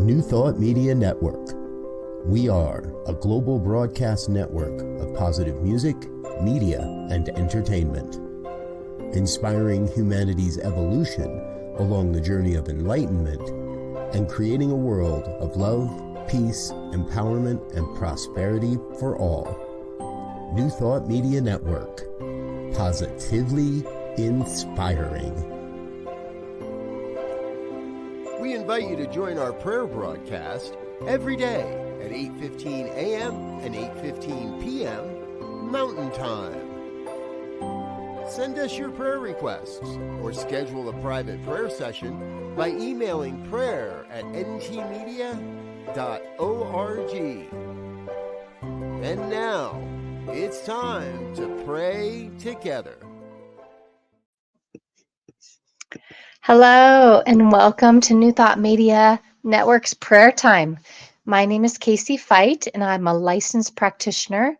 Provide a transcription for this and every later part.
New Thought Media Network. We are a global broadcast network of positive music, media, and entertainment, inspiring humanity's evolution along the journey of enlightenment and creating a world of love, peace, empowerment, and prosperity for all. New Thought Media Network. Positively inspiring. We invite you to join our prayer broadcast every day at 8:15 a.m. and 8:15 p.m. Mountain Time. Send us your prayer requests or schedule a private prayer session by emailing prayer@ntmedia.org. And now, it's time to pray together. Hello, and welcome to New Thought Media Network's Prayer Time. My name is Casey Feicht, and I'm a licensed practitioner,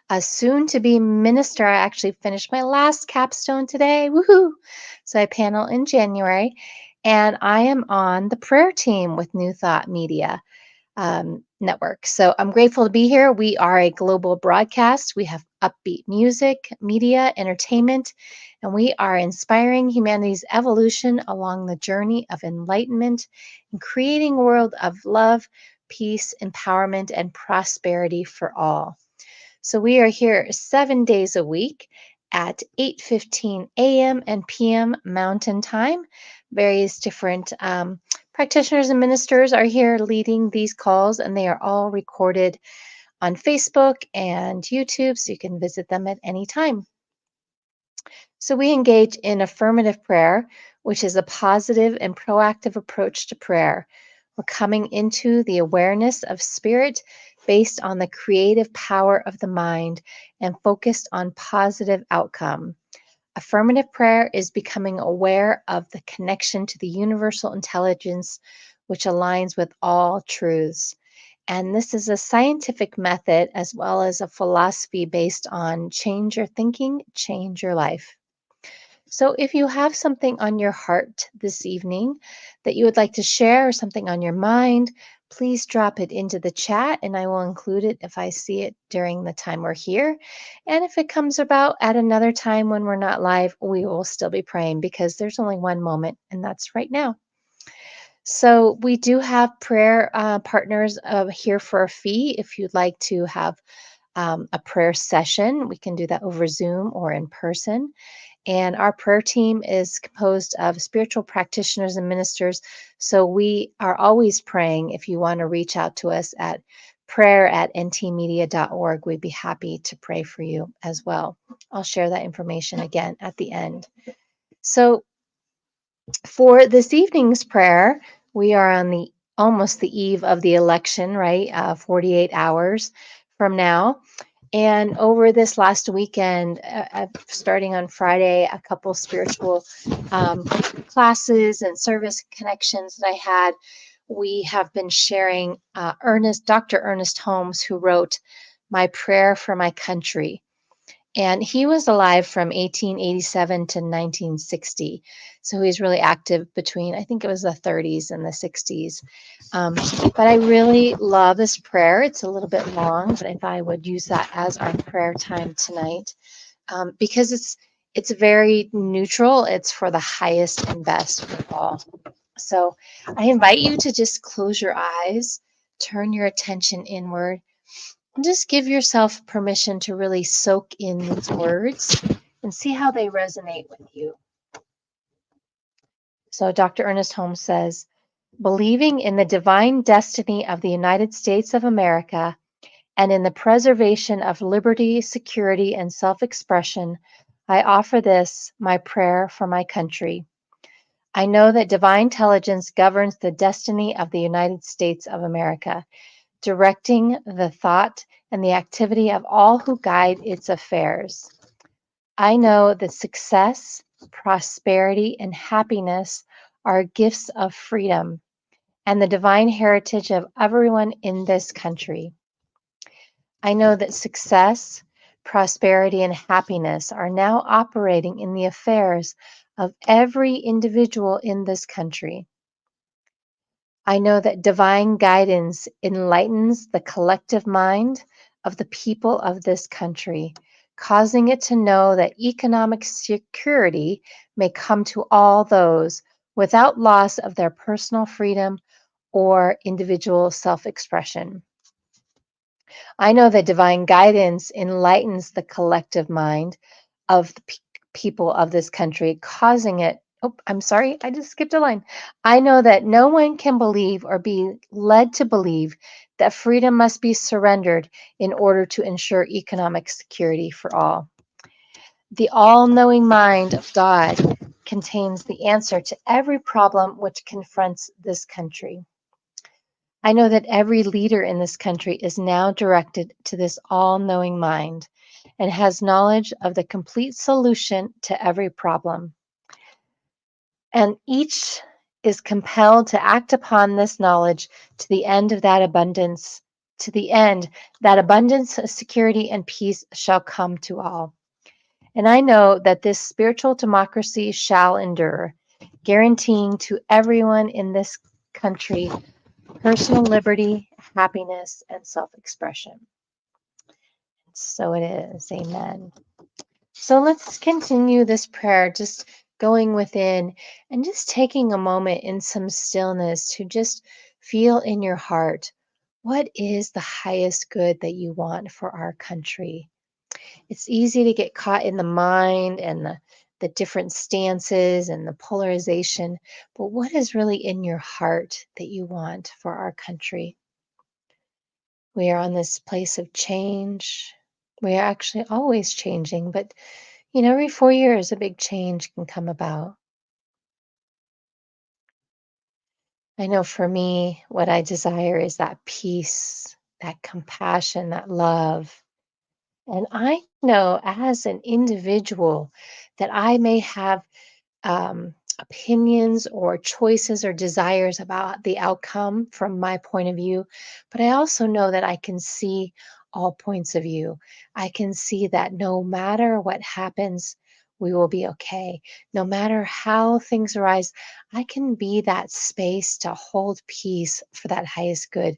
a soon-to-be minister. I actually finished my last capstone today. Woohoo! So I panel in January, and I am on the prayer team with New Thought Media Network. So I'm grateful to be here. We are a global broadcast. We have upbeat music, media, entertainment, and we are inspiring humanity's evolution along the journey of enlightenment and creating a world of love, peace, empowerment, and prosperity for all. So we are here 7 days a week at 8:15 a.m. and p.m. Mountain Time. Various different practitioners and ministers are here leading these calls, and they are all recorded on Facebook and YouTube, so you can visit them at any time. So we engage in affirmative prayer, which is a positive and proactive approach to prayer. We're coming into the awareness of spirit based on the creative power of the mind and focused on positive outcome. Affirmative prayer is becoming aware of the connection to the universal intelligence, which aligns with all truths. And this is a scientific method as well as a philosophy based on change your thinking, change your life. So if you have something on your heart this evening that you would like to share or something on your mind, please drop it into the chat and I will include it if I see it during the time we're here. And if it comes about at another time when we're not live, we will still be praying because there's only one moment, and that's right now. So we do have prayer partners here for a fee. If you'd like to have a prayer session, we can do that over Zoom or in person. And our prayer team is composed of spiritual practitioners and ministers. So we are always praying. If you want to reach out to us at prayer@ntmedia.org, we'd be happy to pray for you as well. I'll share that information again at the end. So for this evening's prayer, we are on almost the eve of the election, right? 48 hours from now. And over this last weekend, starting on Friday, a couple spiritual classes and service connections that I had, we have been sharing Dr. Ernest Holmes, who wrote My Prayer for My Country. And he was alive from 1887 to 1960. So he's really active between, I think it was the 30s and the 60s. But I really love this prayer. It's a little bit long, but I thought I would use that as our prayer time tonight because it's very neutral. It's for the highest and best for all. So I invite you to just close your eyes, turn your attention inward, and just give yourself permission to really soak in these words and see how they resonate with you. So Dr. Ernest Holmes says, believing in the divine destiny of the United States of America and in the preservation of liberty, security, and self-expression, I offer this, my prayer for my country. I know that divine intelligence governs the destiny of the United States of America, directing the thought and the activity of all who guide its affairs. I know that success, prosperity, and happiness are gifts of freedom and the divine heritage of everyone in this country. I know that success, prosperity, and happiness are now operating in the affairs of every individual in this country. I know that divine guidance enlightens the collective mind of the people of this country, causing it to know that economic security may come to all those without loss of their personal freedom or individual self expression. I know that divine guidance enlightens the collective mind of the people of this country, causing it. Oh, I'm sorry, I just skipped a line. I know that no one can believe or be led to believe that freedom must be surrendered in order to ensure economic security for all. The all knowing mind of God contains the answer to every problem which confronts this country. I know that every leader in this country is now directed to this all knowing mind and has knowledge of the complete solution to every problem. And each is compelled to act upon this knowledge to the end of that abundance, to the end that abundance, security, and peace shall come to all. And I know that this spiritual democracy shall endure, guaranteeing to everyone in this country personal liberty, happiness, and self expression. So it is. Amen. So let's continue this prayer, just going within and just taking a moment in some stillness to just feel in your heart what is the highest good that you want for our country. It's easy to get caught in the mind and the different stances and the polarization, but what is really in your heart that you want for our country? We are on this place of change. We are actually always changing, but every 4 years a big change can come about. I know for me, what I desire is that peace, that compassion, that love. And I know as an individual that I may have opinions or choices or desires about the outcome from my point of view, but I also know that I can see all points of view. I can see that no matter what happens, we will be okay. No matter how things arise, I can be that space to hold peace for that highest good,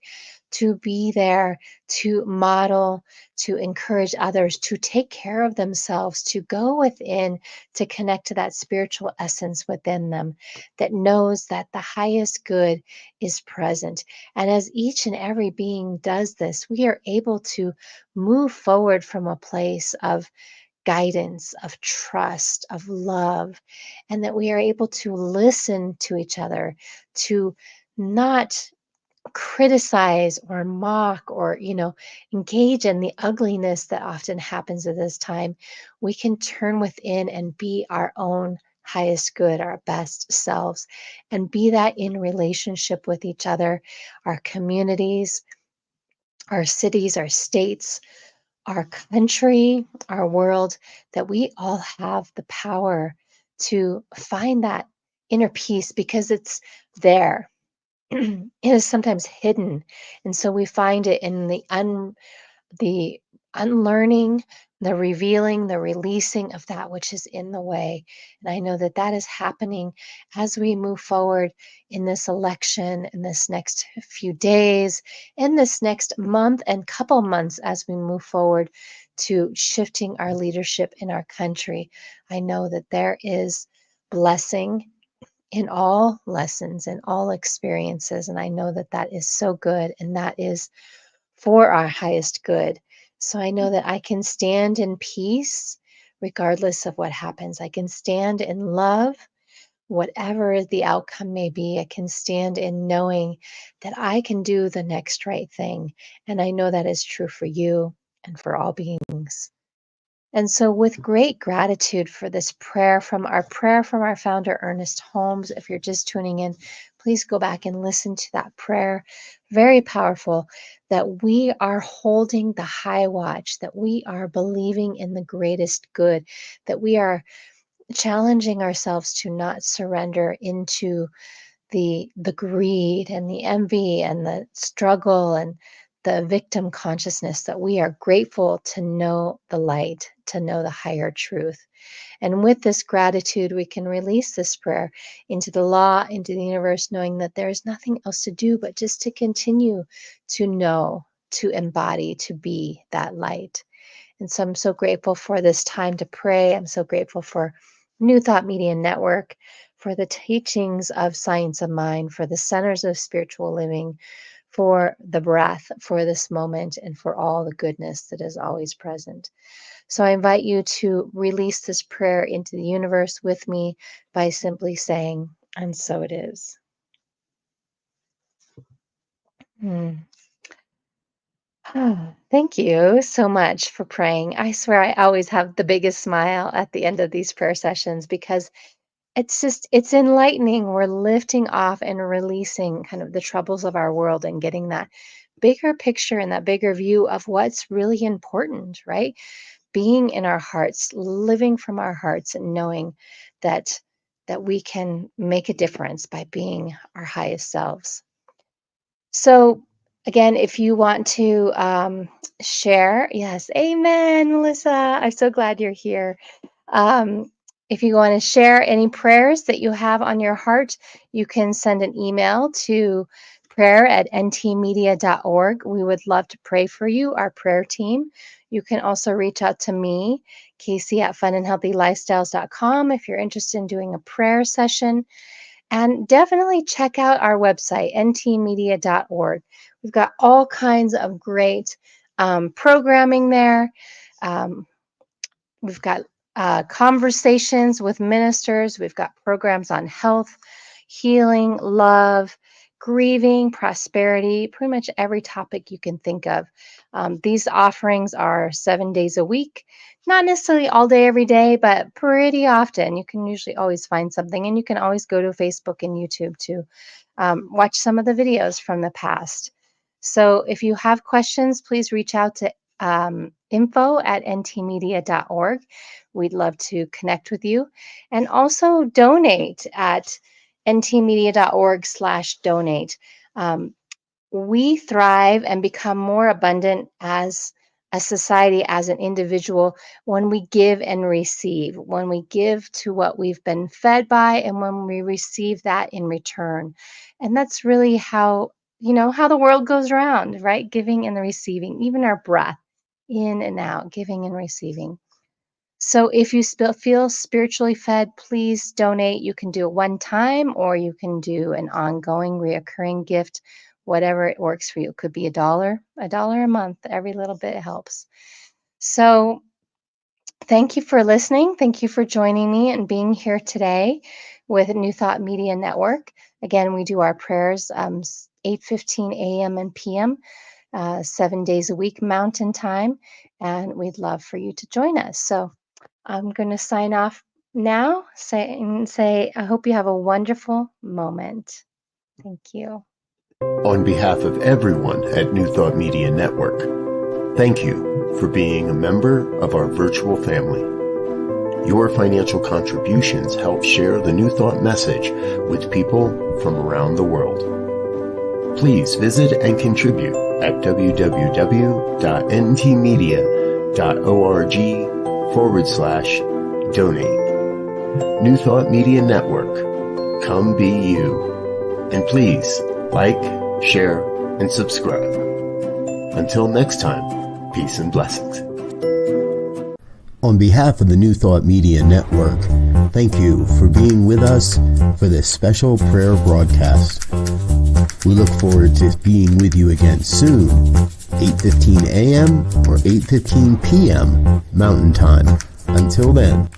to be there, to model, to encourage others to take care of themselves, to go within, to connect to that spiritual essence within them that knows that the highest good is present. And as each and every being does this, we are able to move forward from a place of guidance, of trust, of love, and that we are able to listen to each other, to not criticize or mock or engage in the ugliness that often happens at this time. We can turn within and be our own highest good, our best selves, and be that in relationship with each other, our communities, our cities, our states, our country, our world, that we all have the power to find that inner peace because it's there. It is sometimes hidden, and so we find it in the unlearning, the revealing, the releasing of that which is in the way. And I know that that is happening as we move forward in this election, in this next few days, in this next month and couple months as we move forward to shifting our leadership in our country. I know that there is blessing in all lessons and all experiences. And I know that that is so good and that is for our highest good. So I know that I can stand in peace regardless of what happens. I can stand in love, whatever the outcome may be. I can stand in knowing that I can do the next right thing. And I know that is true for you and for all beings. And so, with great gratitude for this prayer from our founder, Ernest Holmes, if you're just tuning in, please go back and listen to that prayer. Very powerful that we are holding the high watch, that we are believing in the greatest good, that we are challenging ourselves to not surrender into the greed and the envy and the struggle and the victim consciousness, that we are grateful to know the light, to know the higher truth. And with this gratitude, we can release this prayer into the law, into the universe, knowing that there is nothing else to do but just to continue to know, to embody, to be that light. And so I'm so grateful for this time to pray. I'm so grateful for New Thought Media Network, for the teachings of Science of Mind, for the centers of spiritual living, for the breath, for this moment, and for all the goodness that is always present. So I invite you to release this prayer into the universe with me by simply saying, and so it is. Thank you so much for praying. I swear I always have the biggest smile at the end of these prayer sessions because it's enlightening. We're lifting off and releasing kind of the troubles of our world and getting that bigger picture and that bigger view of what's really important, right? Being in our hearts, living from our hearts, and knowing that we can make a difference by being our highest selves. So again, if you want to share, yes, amen, Melissa. I'm so glad you're here. If you want to share any prayers that you have on your heart, you can send an email to prayer@ntmedia.org. We would love to pray for you, our prayer team. You can also reach out to me, Casey@funandhealthylifestyles.com, if you're interested in doing a prayer session. And definitely check out our website, ntmedia.org. We've got all kinds of great programming there. We've got conversations with ministers. We've got programs on health, healing, love, grieving, prosperity, pretty much every topic you can think of. These offerings are 7 days a week, not necessarily all day, every day, but pretty often. You can usually always find something, and you can always go to Facebook and YouTube to watch some of the videos from the past. So if you have questions, please reach out to info@ntmedia.org. We'd love to connect with you, and also donate at ntmedia.org/donate. We thrive and become more abundant as a society, as an individual, when we give and receive, when we give to what we've been fed by, and when we receive that in return. And that's really how the world goes around, right? Giving and receiving, even our breath in and out, giving and receiving. So if you feel spiritually fed, please donate. You can do it one time, or you can do an ongoing, reoccurring gift, whatever it works for you. It could be $1 a month. Every little bit helps. So thank you for listening. Thank you for joining me and being here today with New Thought Media Network. Again, we do our prayers 8:15 a.m. and p.m., 7 days a week, Mountain Time, and we'd love for you to join us. So I'm going to sign off now and say, I hope you have a wonderful moment. Thank you. On behalf of everyone at New Thought Media Network, thank you for being a member of our virtual family. Your financial contributions help share the New Thought message with people from around the world. Please visit and contribute at www.ntmedia.org/donate. New Thought Media Network. Come be you. And please like, share, and subscribe. Until next time, peace and blessings. On behalf of the New Thought Media Network, thank you for being with us for this special prayer broadcast. We look forward to being with you again soon, 8:15 a.m. or 8:15 p.m. Mountain Time. Until then.